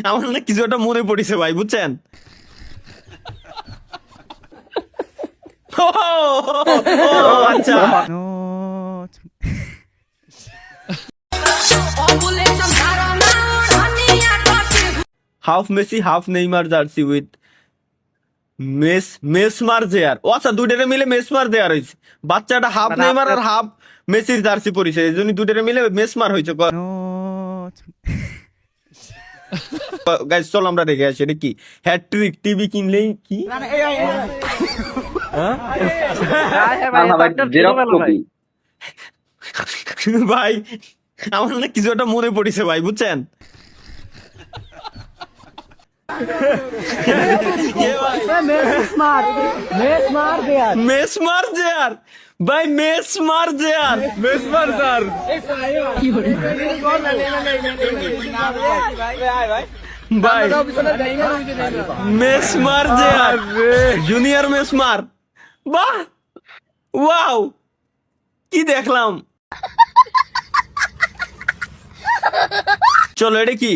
আমার না কিছু একটা মনে পড়েছে ভাই, বুঝছেন? ও, আচ্ছা, half Messi half Neymar jersey with মেসমার জেয়ার। ও আচ্ছা, দুইটারে মিলে মেসমার জেয়ার হয়েছে। বাচ্চাটা হাফ নেইমার আর হাফ মেসির জার্সি পরিছে, এই জন্য দুইটারে মিলে মেসমার হয়েছে। গাইস চল আমরা দেখে আসি এটা কি। হ্যাট্রিক টিভি কিনলেই কি ভাই, আমার না কিছু একটা মনে পড়েছে ভাই, বুঝছেন? মেসমার জেয়ার ভাই, মেসমার জেয়ার, মেসমার স্যার ভাই, মেসমার জেয়ার, জুনিয়র মেসমার। বাহ, ওয়াও, কি দেখলাম। চলো এটা কি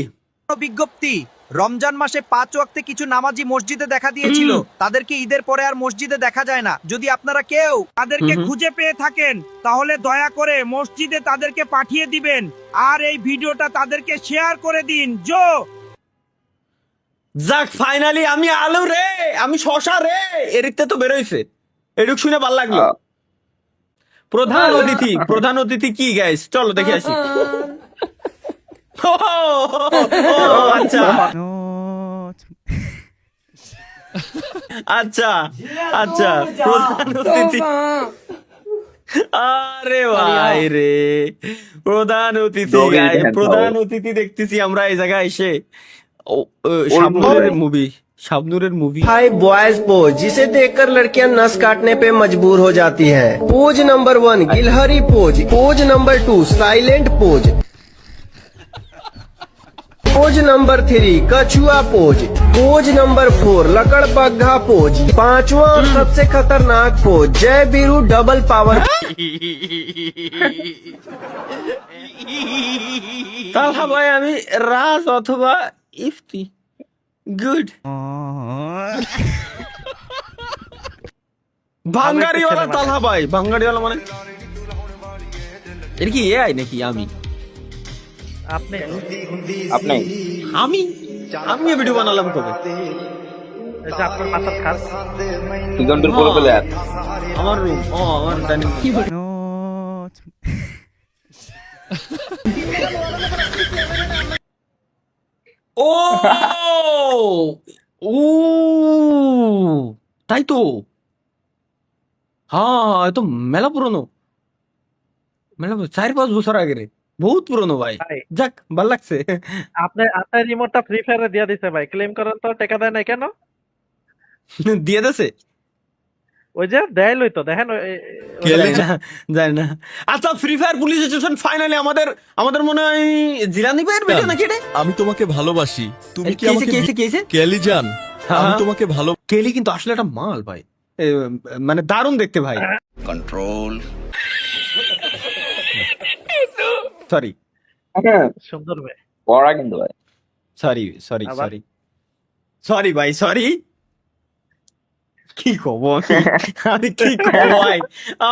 বিজ্ঞপ্তি। রমজান মাসে 5 ওয়াক্তে কিছু নামাজি মসজিদে দেখা দিয়েছিল, তাদেরকে ঈদের পরে আর মসজিদে দেখা যায় না। যদি আপনারা কেউ তাদেরকে খুঁজে পেয়ে থাকেন তাহলে দয়া করে মসজিদে তাদেরকে পাঠিয়ে দিবেন আর এই ভিডিওটা তাদেরকে শেয়ার করে দিন। যাক, ফাইনালি আমি আলু রে, আমি শশা রে, এরিতে তো বেরোইছে। এটুক শুনে ভাল লাগলো। প্রধান অতিথি কি গাইস, চলো দেখে আসি। আচ্ছা আচ্ছা আচ্ছা, প্রধান অতিথি, আরে ভাই রে, প্রধান অতিথি দেখতেছি আমরা এই জায়গায় এসে। শাবনুরের মুভি। हाय बॉयज पोज, जिसे देखकर लड़कियां नस काटने पे मजबूर हो जाती हैं। पोज नंबर 1 गिलहरी pose, pose number 2 silent pose, pose number 3 कछुआ पोज, पोज नंबर 4 लकड़बग्घा पोज, 5वां सबसे खतरनाक पोज जय बीरू डबल पावर। তাহলে ভাই আমি রাজ অথবা ইফতি। গুড। ভাঙ্গারিওয়ালা তালহা ভাই, ভাঙ্গারিওয়ালা মানে এটা কি এআই নাকি? আমি ভিডিও বানালাম কবে? আমার রুম, আমার ডাইনিং। ও ও তাই তো, হ্যাঁ এ তো মেলা পুরনো, 4-5 বছর আগে রে, বহুত পুরনো ভাই। যাক, ভাল লাগছে। আপনার রিমোটটা ফ্রি ফায়ারে দিয়ে দিছে ভাই, ক্লেম করেন তো। টাকা দেয় না কেন? দিয়ে দেছে, ওই যে দেয় লই তো, দেখেন জানি না। আচ্ছা, free fire police station finally আমাদের মনে হয় জিলানি ভাইয়ের ভিডিও নাকি এটা? আমি তোমাকে ভালোবাসি, তুমি কি আমাকে কেসে কেলি জান, আমি তোমাকে ভালো। কেলি কিন্তু আসলে একটা মাল ভাই, মানে দারুণ দেখতে ভাই। কন্ট্রোল। সরি, সুন্দর ভাই, পড়া কিন্তু ভাই, সরি ভাই, সরি। কি কব আমি কি কব ভাই,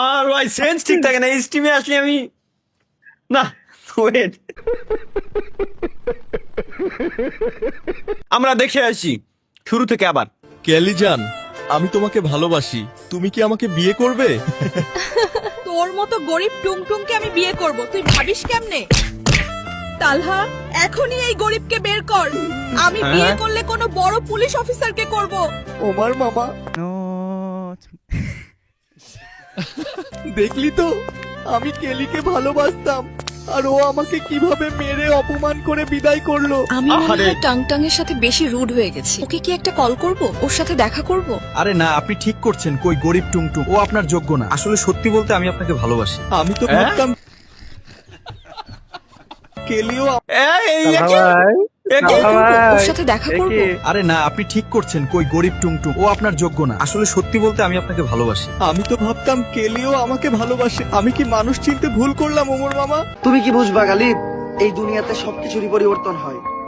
আর ভাই সেন্স ঠিক থাকে না। এই স্ট্রিমে আসলে আমি না, ওয়েট, আমরা দেখে আসি শুরু থেকে আবার। কেলি জান, আমি তোমাকে ভালোবাসি, তুমি কি আমাকে বিয়ে করবে? তোর মতো গরিব টুংটুংকে আমি বিয়ে করব, তুই ভাবিস কেমনে? তালহা, এখনই এই গরিবকে বের কর। আমি বিয়ে করলে কোনো বড় পুলিশ অফিসারকে করব। ওমার মামা, দেখলি তো আমি কেলিকে ভালোবাসতাম, আর ও আমাকে কিভাবে মেরে অপমান করে বিদায় করলো। আমি মনে হয় টাংটাংয়ের সাথে বেশি রুড হয়ে গেছি। ওকে কি একটা কল করব, ওর সাথে দেখা করব? আরে না, আপনি ঠিক করছেন। কই গরিব টুংটুং, ও আপনার যোগ্য না। আসলে সত্যি বলতে আমি আপনাকে ভালোবাসি। আমি তো ভাবতাম কেলিও। ওর সাথে দেখা করব? আরে না, আপনি ঠিক করছেন। কই গরিব টুংটুং, ও আপনার যোগ্য না। আসলে সত্যি বলতে আমি আপনাকে ভালোবাসি। আমি তো ভাবতাম কেলিও আমাকে ভালোবাসে। আমি কি মানুষ চিনতে ভুল করলাম ওমর মামা? তুমি কি বুঝবা গালিব, এই দুনিয়াতে সবকিছুরই পরিবর্তন হয়।